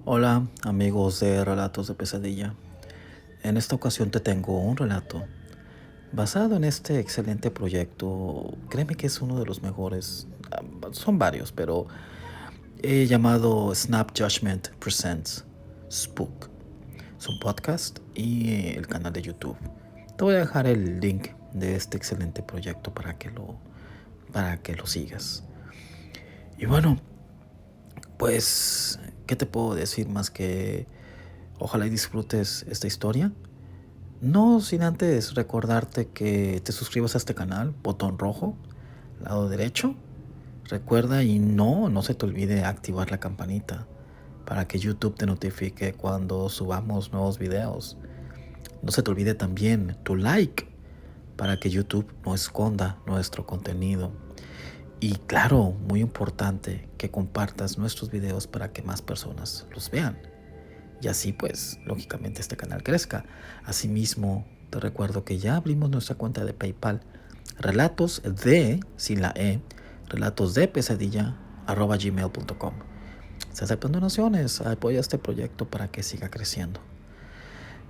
Hola amigos de Relatos de Pesadilla. En esta ocasión te tengo un relato basado en este excelente proyecto. Créeme que es uno de los mejores, son varios, pero he llamado Snap Judgment Presents Spook. Es un podcast y el canal de YouTube. Te voy a dejar el link de este excelente proyecto para que lo sigas. Y bueno, pues, ¿qué te puedo decir más que ojalá y disfrutes esta historia? No sin antes recordarte que te suscribas a este canal, botón rojo, lado derecho. Recuerda y no se te olvide activar la campanita para que YouTube te notifique cuando subamos nuevos videos. No se te olvide también tu like para que YouTube no esconda nuestro contenido. Y claro, muy importante que compartas nuestros videos para que más personas los vean. Y así pues, lógicamente este canal crezca. Asimismo, te recuerdo que ya abrimos nuestra cuenta de PayPal. Relatos de, sin la E, relatos de pesadilla, @gmail.com. Se aceptan donaciones, apoya este proyecto para que siga creciendo.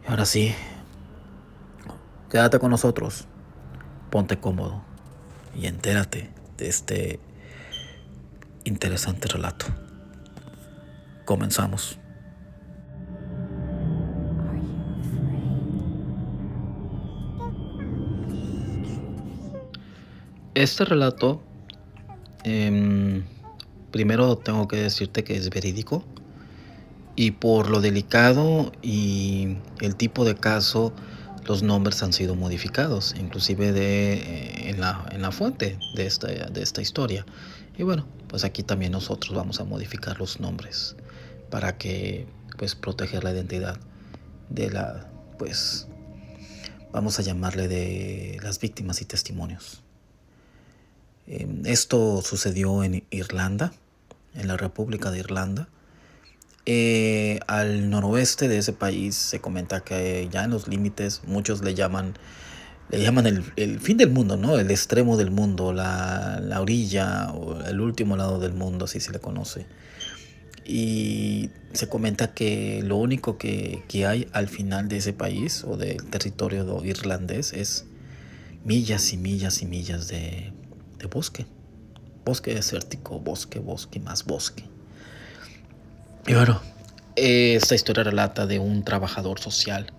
Y ahora sí, quédate con nosotros, ponte cómodo y entérate de este interesante relato. Comenzamos. Este relato, primero tengo que decirte que es verídico y por lo delicado y el tipo de caso, los nombres han sido modificados, inclusive en la fuente de esta historia. Y bueno, pues aquí también nosotros vamos a modificar los nombres para que pues proteger la identidad de pues vamos a llamarle de las víctimas y testimonios. Esto sucedió en Irlanda, en la República de Irlanda. Al noroeste de ese país se comenta que ya en los límites muchos le llaman el fin del mundo, ¿no? El extremo del mundo, la orilla o el último lado del mundo, así se le conoce. Y se comenta que lo único que hay al final de ese país o del territorio irlandés es millas y millas y millas de bosque. Bosque desértico, bosque, más bosque. Y bueno, esta historia relata de un trabajador social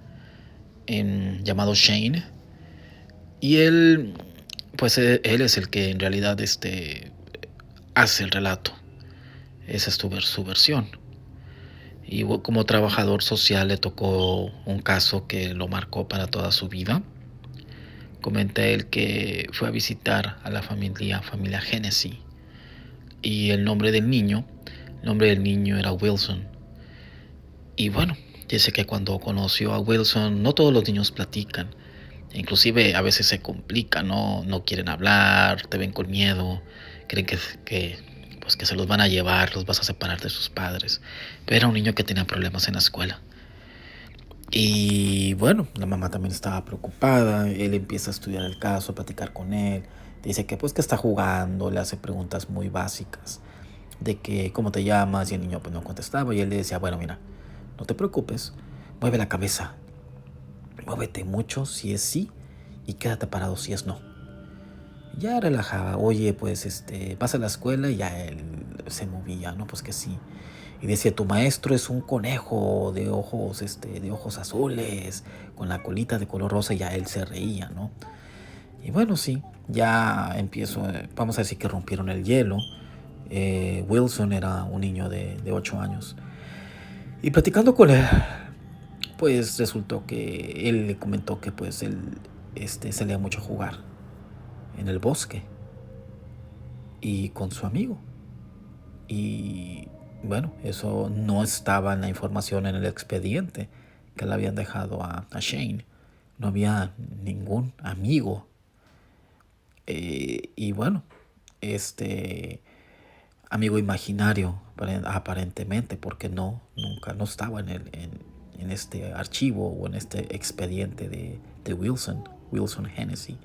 llamado Shane. Y él, pues él es el que en realidad hace el relato. Esa es su versión. Y como trabajador social le tocó un caso que lo marcó para toda su vida. Comenta él que fue a visitar a la familia Hennessy. Y el nombre del niño era Wilson. Y bueno, dice que cuando conoció a Wilson, no todos los niños platican. Inclusive a veces se complica, no quieren hablar, te ven con miedo, creen pues que se los van a llevar, los vas a separar de sus padres. Pero era un niño que tenía problemas en la escuela. Y bueno, la mamá también estaba preocupada, él empieza a estudiar el caso, a platicar con él. Dice que pues que está jugando, le hace preguntas muy básicas de que cómo te llamas, y el niño pues no contestaba y él le decía, bueno, mira, no te preocupes, mueve la cabeza, muévete mucho si es sí y quédate parado si es no. Ya relajaba, oye, pues vas a la escuela y ya él se movía, ¿no? Pues que sí. Y decía, tu maestro es un conejo de ojos azules, con la colita de color rosa, y ya él se reía, ¿no? Y bueno, sí, ya vamos a decir que rompieron el hielo. Wilson era un niño de 8 años. Y platicando con él, pues resultó que él le comentó que pues él salía mucho a jugar en el bosque y con su amigo. Y bueno, eso no estaba en la información en el expediente que le habían dejado a Shane. No había ningún amigo. Y bueno, amigo imaginario aparentemente, porque nunca no estaba en este archivo o en este expediente de Wilson Hennessy.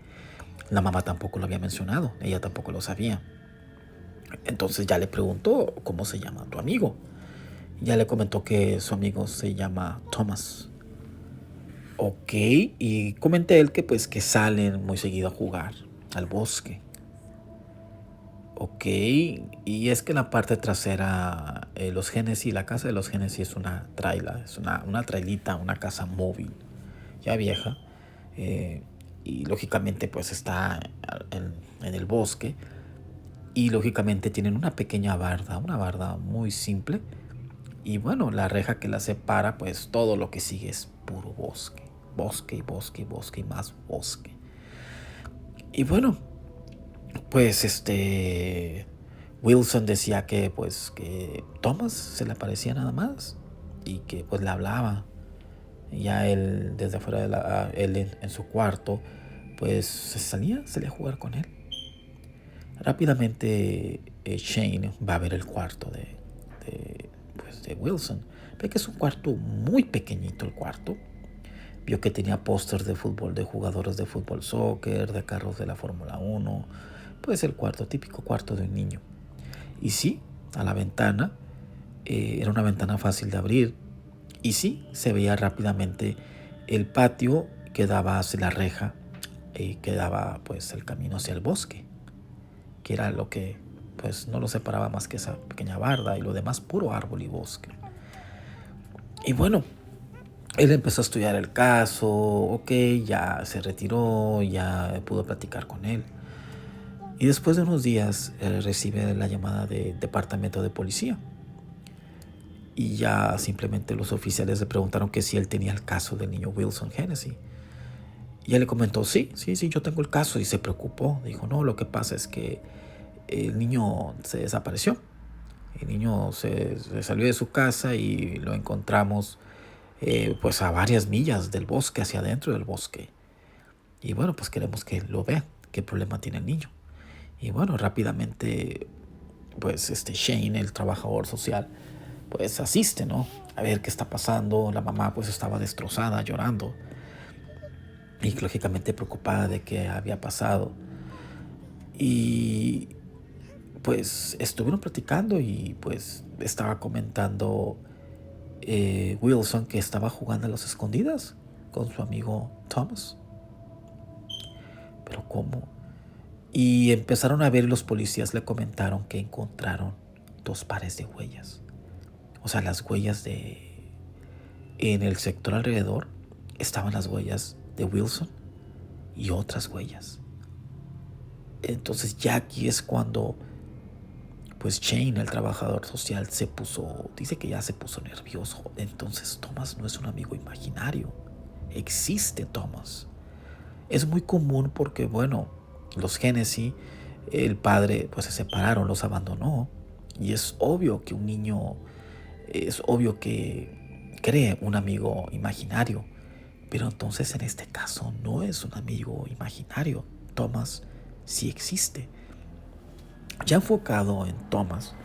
La mamá tampoco lo había mencionado, ella tampoco lo sabía. Entonces ya le preguntó, ¿cómo se llama tu amigo? Ya le comentó que su amigo se llama Thomas. Ok, y comenté él que pues que salen muy seguido a jugar al bosque. Ok, y es que en la parte trasera, los Genesis, la casa de los Genesis es una traila, es una trailita, una casa móvil, ya vieja. eh, y lógicamente pues está en el bosque. Y lógicamente tienen una barda muy simple. Y bueno, la reja que la separa, pues todo lo que sigue es puro bosque. Bosque y bosque y bosque y más bosque. Y bueno, pues Wilson decía que pues que Thomas se le aparecía nada más y que pues le hablaba. Y ya él desde afuera de él en su cuarto, pues salía a jugar con él. Rápidamente Shane va a ver el cuarto de Wilson. Ve que es un cuarto muy pequeñito el cuarto. Vio que tenía pósters de fútbol, de jugadores de fútbol soccer, de carros de la Fórmula 1. Pues el cuarto, típico cuarto de un niño. Y sí, a la ventana, era una ventana fácil de abrir. Y sí, se veía rápidamente el patio que daba hacia la reja, que daba pues el camino hacia el bosque, que era lo que pues no lo separaba más que esa pequeña barda y lo demás puro árbol y bosque. Y bueno, él empezó a estudiar el caso, ok, ya se retiró, ya pudo platicar con él. Y después de unos días recibe la llamada del departamento de policía. Y ya simplemente los oficiales le preguntaron que si él tenía el caso del niño Wilson Hennessy. Y él le comentó, sí, yo tengo el caso. Y se preocupó, dijo, no, lo que pasa es que el niño se desapareció. El niño se salió de su casa y lo encontramos pues a varias millas del bosque, hacia adentro del bosque. Y bueno, pues queremos que lo vean, qué problema tiene el niño. Y bueno, rápidamente pues Shane, el trabajador social, pues asiste, ¿no? A ver qué está pasando. La mamá pues estaba destrozada, llorando y lógicamente preocupada de qué había pasado. Y pues estuvieron platicando y pues estaba comentando Wilson que estaba jugando a las escondidas con su amigo Thomas. Pero ¿cómo? Y empezaron a ver, los policías le comentaron que encontraron 2 pares de huellas. O sea, las huellas en el sector alrededor estaban las huellas de Wilson y otras huellas. Entonces ya aquí es cuando pues Shane, el trabajador social, dice que ya se puso nervioso. Entonces Thomas no es un amigo imaginario, existe Thomas. Es muy común porque, bueno, los Genesis, el padre pues se separaron, los abandonó. Y es obvio que un niño, es obvio que cree un amigo imaginario. Pero entonces en este caso no es un amigo imaginario. Thomas sí existe. Ya enfocado en Thomas,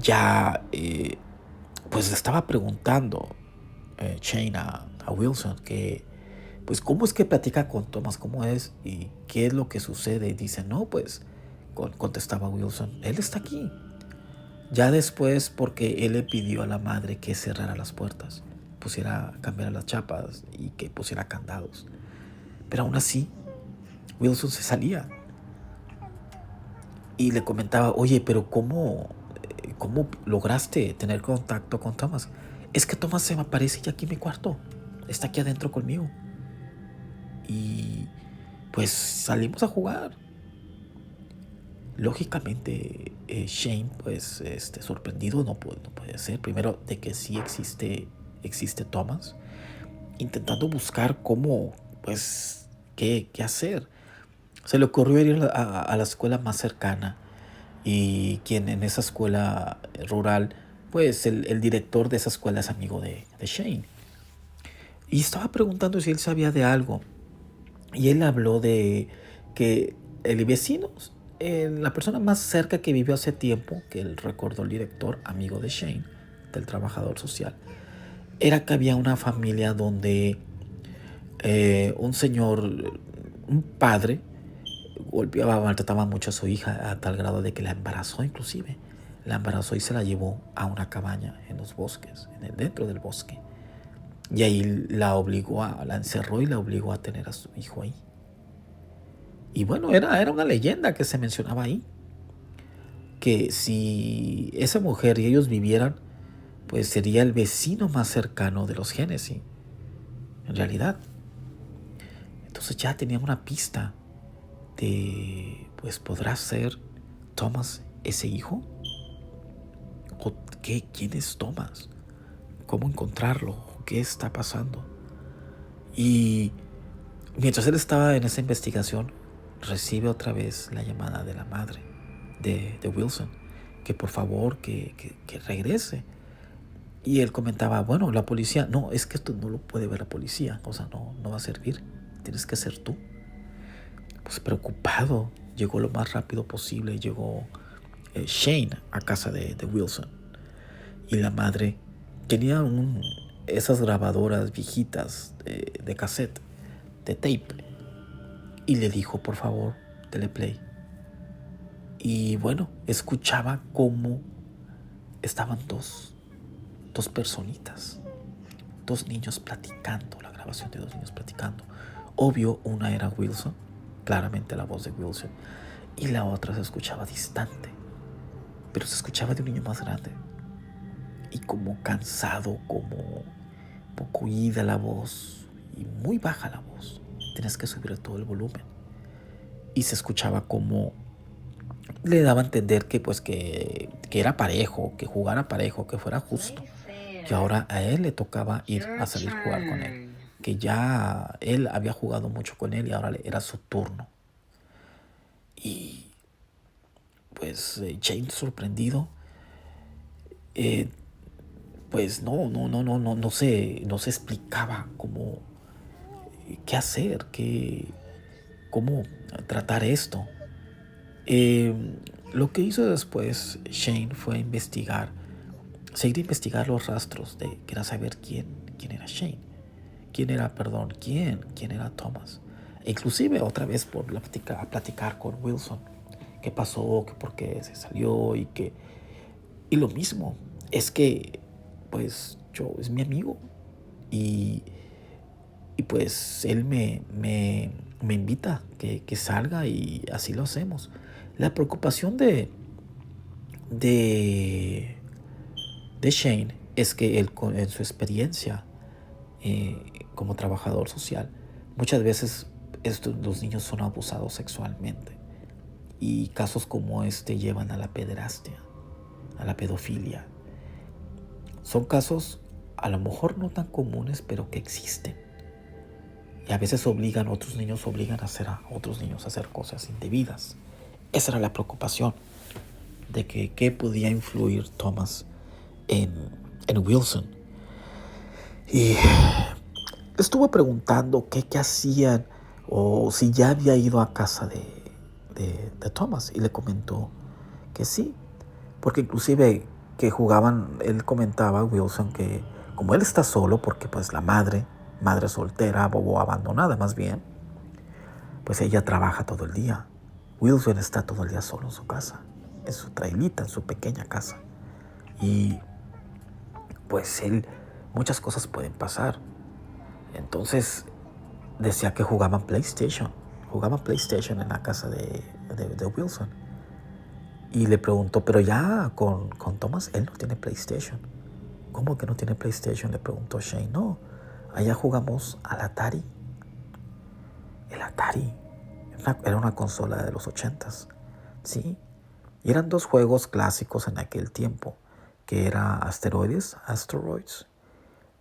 ya pues le estaba preguntando Shane a Wilson que pues cómo es que platica con Thomas, cómo es y qué es lo que sucede. Y dice, no, pues contestaba Wilson, él está aquí. Ya después, porque él le pidió a la madre que cerrara las puertas, cambiara las chapas y que pusiera candados. Pero aún así, Wilson se salía y le comentaba, oye, pero ¿cómo lograste tener contacto con Thomas? Es que Thomas se me aparece ya aquí en mi cuarto, está aquí adentro conmigo. Y pues salimos a jugar. Lógicamente, Shane, pues sorprendido no puede ser. Primero, de que sí existe Thomas, intentando buscar cómo, pues, qué hacer. Se le ocurrió ir a la escuela más cercana y quien en esa escuela rural, pues el director de esa escuela es amigo de Shane. Y estaba preguntando si él sabía de algo. Y él habló de que el vecino, la persona más cerca que vivió hace tiempo, que él recordó el director, amigo de Shane, del trabajador social, era que había una familia donde un señor, un padre, golpeaba, maltrataba mucho a su hija a tal grado de que la embarazó inclusive. la embarazó y se la llevó a una cabaña en los bosques, dentro del bosque. Y ahí la encerró y la obligó a tener a su hijo ahí. Y bueno, era una leyenda que se mencionaba ahí, que si esa mujer y ellos vivieran, pues sería el vecino más cercano de los Génesis, en realidad. Entonces ya teníamos una pista de, pues, ¿podrá ser Thomas ese hijo? ¿O qué? ¿Quién es Thomas? ¿Cómo encontrarlo? ¿Qué está pasando? Y mientras él estaba en esa investigación, recibe otra vez la llamada de la madre de Wilson, que por favor que regrese. Y él comentaba, bueno, la policía, no, es que esto no lo puede ver la policía, o sea, no va a servir, tienes que ser tú. Pues preocupado, llegó lo más rápido posible, llegó Shane a casa de Wilson. Y la madre tenía esas grabadoras viejitas de cassette, de tape. Y le dijo, por favor, dele play. Y bueno, escuchaba cómo estaban dos personitas, dos niños platicando, la grabación de dos niños platicando. Obvio, una era Wilson, claramente la voz de Wilson, y la otra se escuchaba distante, pero se escuchaba de un niño más grande. Y como cansado, como poco oída la voz, y muy baja la voz. Tienes que subir todo el volumen. Y se escuchaba como le daba a entender que pues que era parejo, que jugara parejo, que fuera justo. Que ahora a él le tocaba ir a salir a jugar con él. Que ya él había jugado mucho con él y ahora era su turno. Y pues James, sorprendido, pues no se explicaba cómo, qué hacer, cómo tratar esto. Lo que hizo después Shane fue seguir investigar los rastros quería saber quién era Shane, quién era Thomas. E inclusive otra vez a platicar con Wilson, qué pasó, por qué se salió y lo mismo, es que pues yo es mi amigo y pues él me invita que salga y así lo hacemos. La preocupación de, de Shane es que él, en su experiencia como trabajador social, muchas veces los niños son abusados sexualmente y casos como este llevan a la pederastia, a la pedofilia. Son casos a lo mejor no tan comunes, pero que existen. Y a veces otros niños obligan a otros niños a hacer cosas indebidas. Esa era la preocupación de qué podía influir Thomas en Wilson. Y estuvo preguntando qué hacían o si ya había ido a casa de Thomas, y le comentó que sí, porque inclusive que jugaban, él comentaba a Wilson que como él está solo, porque pues la madre soltera o abandonada más bien, pues ella trabaja todo el día. Wilson está todo el día solo en su casa, en su trailita, en su pequeña casa. Y pues muchas cosas pueden pasar. Entonces decía que jugaban PlayStation en la casa de Wilson. Y le preguntó, pero ya con Thomas, él no tiene PlayStation. ¿Cómo que no tiene PlayStation? Le preguntó Shane. No, allá jugamos al Atari. El Atari era una consola de los 80s, ¿sí? Y eran dos juegos clásicos en aquel tiempo, que era Asteroids,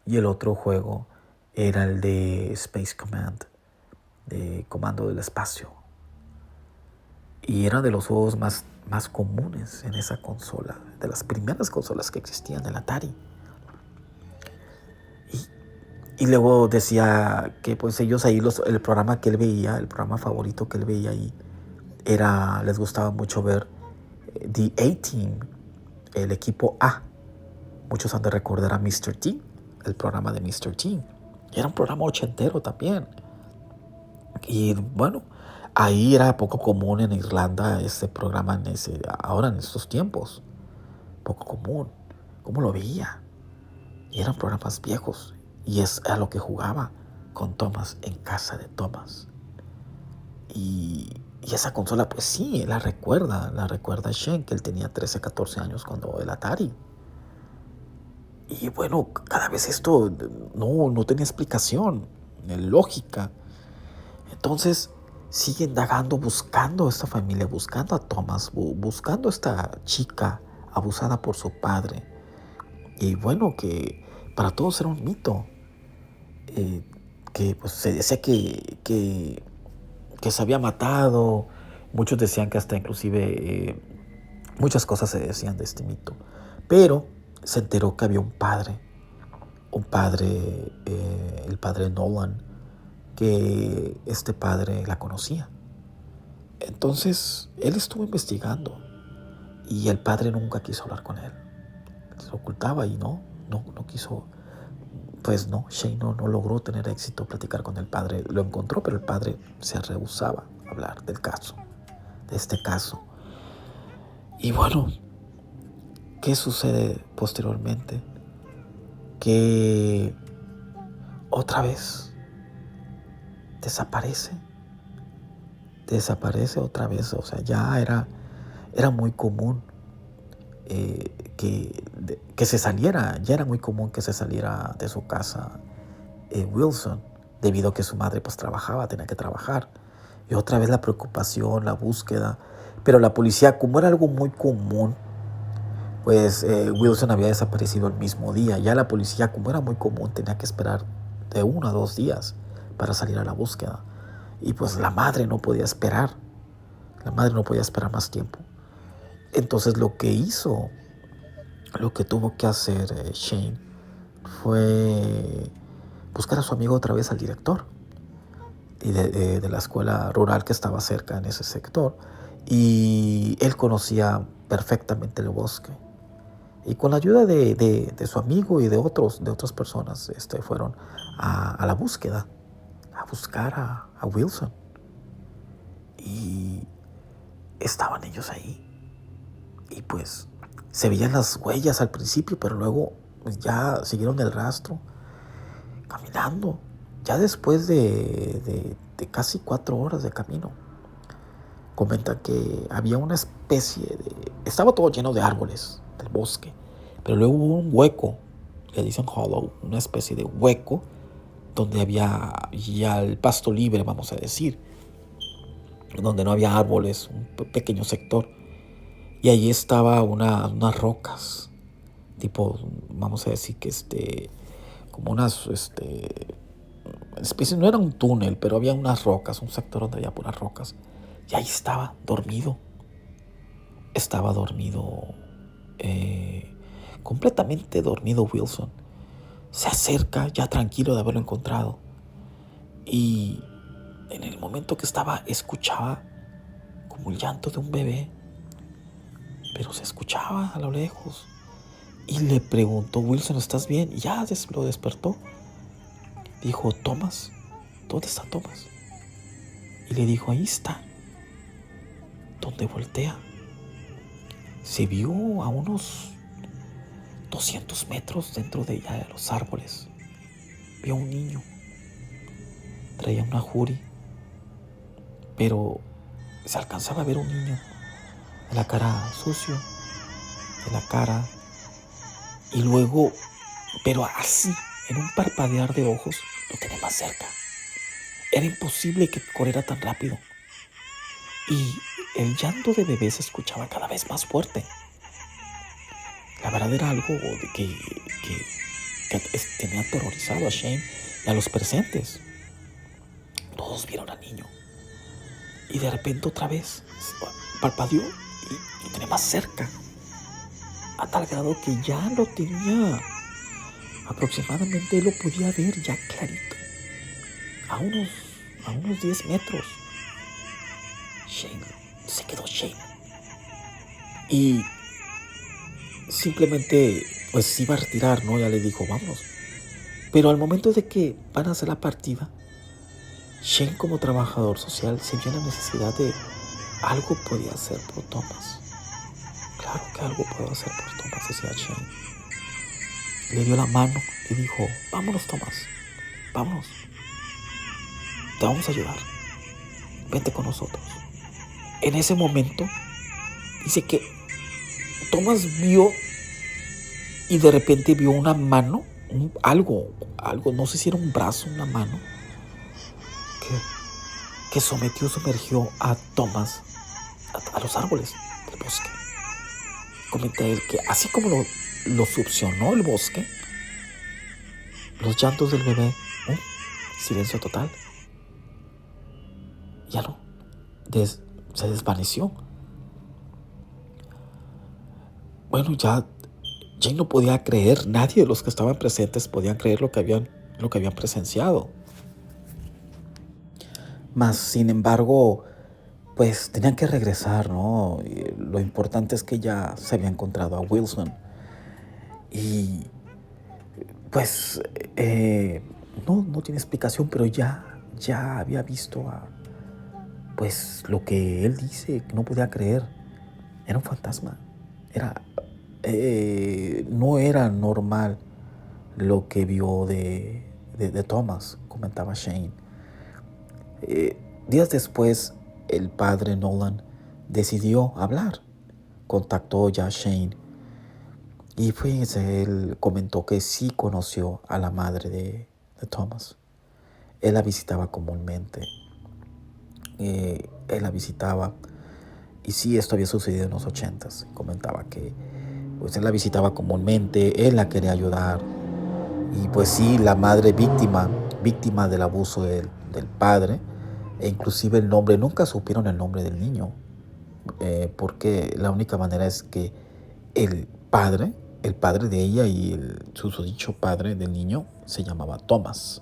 y el otro juego era el de Space Command, de comando del espacio. Y era de los juegos más comunes en esa consola, de las primeras consolas que existían, el Atari. Y luego decía que pues ellos ahí, el programa que él veía, el programa favorito que él veía ahí, les gustaba mucho ver The A-Team, el equipo A. Muchos han de recordar a Mr. T, el programa de Mr. T. Era un programa ochentero también. Y bueno, ahí era poco común en Irlanda ese programa ahora en estos tiempos. poco común. ¿Cómo lo veía? Y eran programas viejos. Y es a lo que jugaba con Thomas en casa de Thomas. Y esa consola, pues sí, la recuerda Shane, que él tenía 13, 14 años cuando el Atari. Y bueno, cada vez esto no tenía explicación, lógica. Entonces sigue indagando, buscando a esta familia, buscando a Thomas, buscando a esta chica abusada por su padre. Y bueno, que para todos era un mito. Que pues se decía que se había matado. Muchos decían que hasta inclusive muchas cosas se decían de este mito. Pero se enteró que había un padre, el padre Nolan, que este padre la conocía. Entonces él estuvo investigando y el padre nunca quiso hablar con él. Se ocultaba y no quiso. Pues no, Shane no logró tener éxito platicar con el padre. Lo encontró, pero el padre se rehusaba a hablar del caso, de este caso. Y bueno, ¿qué sucede posteriormente? Que otra vez desaparece otra vez. O sea, ya era muy común que se saliera, ya era muy común que se saliera de su casa Wilson, debido a que su madre pues trabajaba, tenía que trabajar. Y otra vez la preocupación, la búsqueda. Pero la policía, como era algo muy común, pues Wilson había desaparecido el mismo día. Ya la policía, como era muy común, tenía que esperar de 1 a 2 días para salir a la búsqueda. Y pues la madre no podía esperar. La madre no podía esperar más tiempo. Entonces lo que tuvo que hacer Shane fue buscar a su amigo otra vez, al director y de la escuela rural que estaba cerca en ese sector. Y él conocía perfectamente el bosque. Y con la ayuda de su amigo y de otras personas, fueron a la búsqueda, a buscar a Wilson. Y estaban ellos ahí. Y pues se veían las huellas al principio, pero luego pues, ya siguieron el rastro caminando. Ya después de casi 4 horas de camino, comentan que había una especie de... Estaba todo lleno de árboles del bosque, pero luego hubo un hueco, le dicen hollow, una especie de hueco donde había ya el pasto libre, vamos a decir, donde no había árboles, un pequeño sector. Y allí estaba unas rocas, tipo, vamos a decir que como unas especies, no era un túnel, pero había unas rocas, un sector donde había puras rocas. Y ahí estaba dormido. Estaba dormido, completamente dormido Wilson. Se acerca, ya tranquilo de haberlo encontrado. Y en el momento que escuchaba como el llanto de un bebé. Pero se escuchaba a lo lejos. Y le preguntó, Wilson, ¿estás bien? Y ya lo despertó. Dijo, Thomas, ¿dónde está Thomas? Y le dijo, ahí está. Donde voltea, se vio a unos 200 metros dentro de los árboles. Vio a un niño. Traía una jury. Pero se alcanzaba a ver un niño de la cara sucio, de la cara. Y luego, pero así, en un parpadear de ojos, lo tenía más cerca. Era imposible que corriera tan rápido. Y el llanto de bebé se escuchaba cada vez más fuerte. La verdad era algo de que tenía aterrorizado a Shane y a los presentes. Todos vieron al niño. Y de repente otra vez parpadeó y lo tenía más cerca. A tal grado que ya lo tenía aproximadamente, lo podía ver ya clarito. A unos 10 metros. Se quedó Shane. Y simplemente pues se iba a retirar, ¿no? Ya le dijo, vámonos. Pero al momento de que van a hacer la partida, Shane, como trabajador social, se vio la necesidad de algo podía hacer por Thomas. claro que algo puedo hacer por Thomas, decía Shane. Le dio la mano y dijo, vámonos Thomas, vámonos, te vamos a ayudar, vente con nosotros. En ese momento, dice que Thomas vio y de repente vio una mano, algo, no sé si era un brazo, una mano, que sumergió a Thomas a los árboles del bosque. Comenta él que así como lo succionó el bosque, los llantos del bebé, silencio total, ya no, se desvaneció. Bueno, ya Jane no podía creer, nadie de los que estaban presentes podían creer lo que habían presenciado. Mas, sin embargo, pues tenían que regresar, ¿no? Y lo importante es que ya se había encontrado a Wilson. Y pues no tiene explicación, pero ya había visto pues lo que él dice, que no podía creer. Era un fantasma. No era normal lo que vio de Thomas, comentaba Shane. Días después, el padre Nolan decidió hablar. Contactó ya a Shane y pues él comentó que sí conoció a la madre de Thomas. Él la visitaba comúnmente. Él la visitaba y sí, esto había sucedido en los 80s. Comentaba que pues él la visitaba comúnmente, él la quería ayudar. Y pues sí, la madre víctima del abuso del padre, e inclusive el nombre, nunca supieron el nombre del niño, porque la única manera es que el padre de ella y el susodicho padre del niño se llamaba Thomas.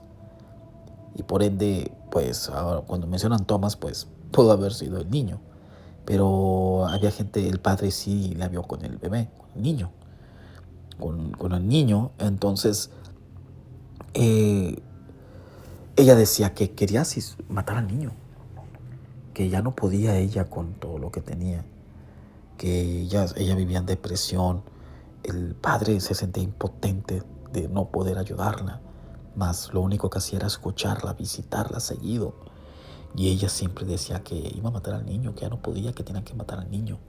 Y por ende, pues ahora cuando mencionan Thomas, pues pudo haber sido el niño. Pero había gente, el padre sí la vio con el bebé, con el niño. Con el niño, entonces ella decía que quería matar al niño, que ya no podía ella con todo lo que tenía, que ella vivía en depresión. El padre se sentía impotente de no poder ayudarla, más lo único que hacía era escucharla, visitarla seguido. Y ella siempre decía que iba a matar al niño, que ya no podía, que tenía que matar al niño.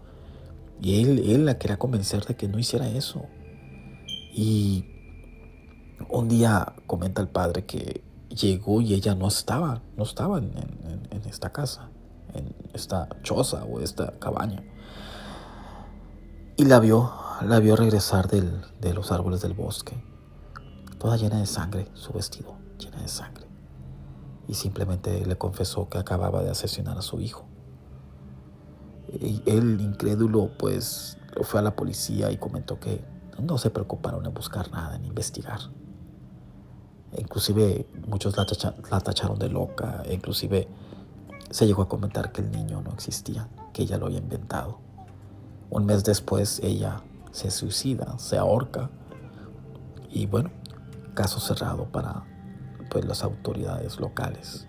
Y él la quería convencer de que no hiciera eso. Y un día comenta el padre que llegó y ella no estaba en esta casa, en esta choza o esta cabaña. Y la vio regresar de los árboles del bosque, toda llena de sangre, su vestido llena de sangre. Y simplemente le confesó que acababa de asesinar a su hijo. Y él, incrédulo, pues fue a la policía y comentó que no se preocuparon en buscar nada, en investigar. Inclusive muchos la tacharon de loca. Inclusive se llegó a comentar que el niño no existía, que ella lo había inventado. Un mes después ella se suicida, se ahorca. Y bueno, caso cerrado para pues, las autoridades locales.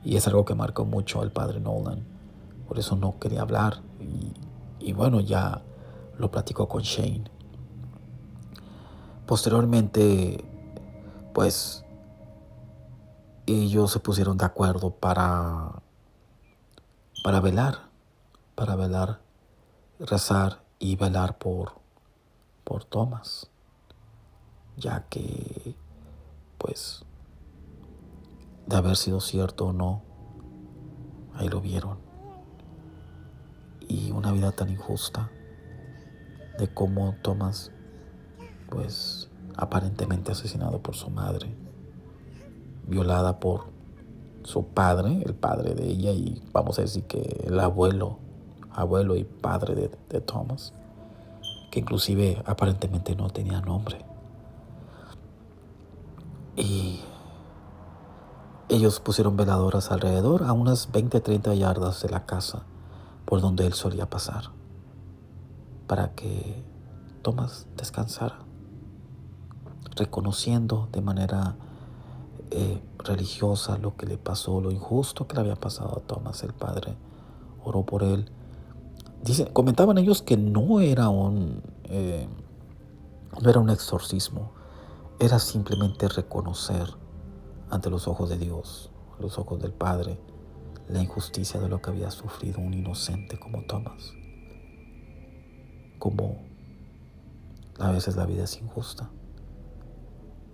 Y es algo que marcó mucho al padre Nolan. Por eso no quería hablar. Y bueno, ya lo platicó con Shane. Posteriormente, pues ellos se pusieron de acuerdo para velar, rezar y velar por Thomas, ya que pues de haber sido cierto o no, ahí lo vieron. Y una vida tan injusta de cómo Thomas pues aparentemente asesinado por su madre, violada por su padre, el padre de ella, y vamos a decir que el abuelo y padre de Thomas, que inclusive aparentemente no tenía nombre. Y ellos pusieron veladoras alrededor, a unas 20-30 yardas de la casa por donde él solía pasar, para que Thomas descansara, reconociendo de manera religiosa lo que le pasó, lo injusto que le había pasado a Thomas. El padre oró por él Comentaban ellos que no era un exorcismo, era simplemente reconocer ante los ojos de Dios, los ojos del Padre, la injusticia de lo que había sufrido un inocente como Thomas, como a veces la vida es injusta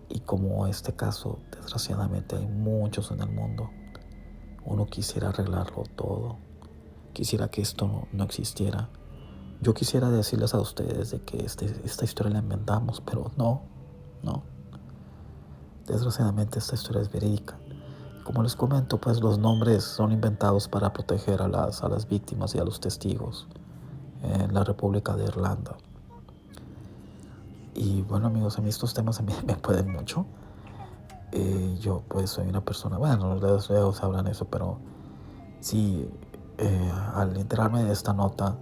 y como este caso, desgraciadamente hay muchos en el mundo. Uno quisiera arreglarlo todo, quisiera que esto no existiera. Yo quisiera decirles a ustedes de que esta historia la inventamos, pero no. Desgraciadamente esta historia es verídica. Como les comento, pues los nombres son inventados para proteger a las víctimas y a los testigos en la República de Irlanda. Y bueno, amigos, a mí estos temas a mí me pueden mucho. Yo pues soy una persona, bueno, luego sabrán eso, pero sí, al enterarme de esta nota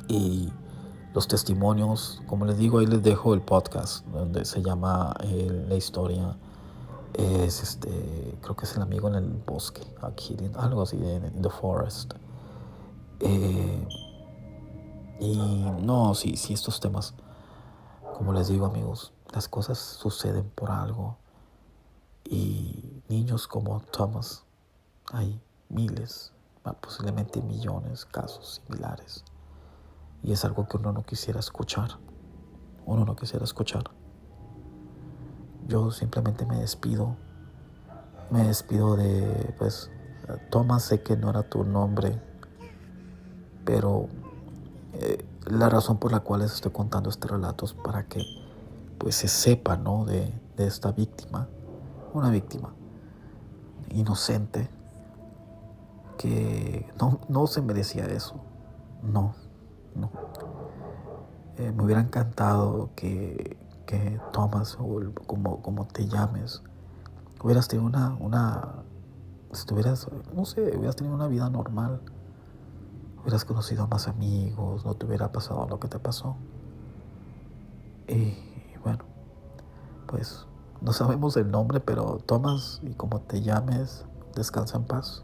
y los testimonios, como les digo, ahí les dejo el podcast donde se llama la historia es creo que es el amigo en el bosque, aquí, algo así, in the forest. Eh, y no, sí, estos temas, como les digo, amigos, las cosas suceden por algo. Y niños como Thomas, hay miles, posiblemente millones de casos similares. Y es algo que uno no quisiera escuchar. Uno no quisiera escuchar. Yo simplemente me despido. Me despido de, pues, Thomas, sé que no era tu nombre, pero la razón por la cual les estoy contando este relato es para que, pues, se sepa, ¿no? De esta víctima. Una víctima inocente que no se merecía eso. No. Me hubiera encantado que Thomas, o como te llames, hubieras tenido si no sé, hubieras tenido una vida normal, hubieras conocido a más amigos, no te hubiera pasado lo que te pasó. Y bueno, pues no sabemos el nombre, pero Thomas, y como te llames, descansa en paz.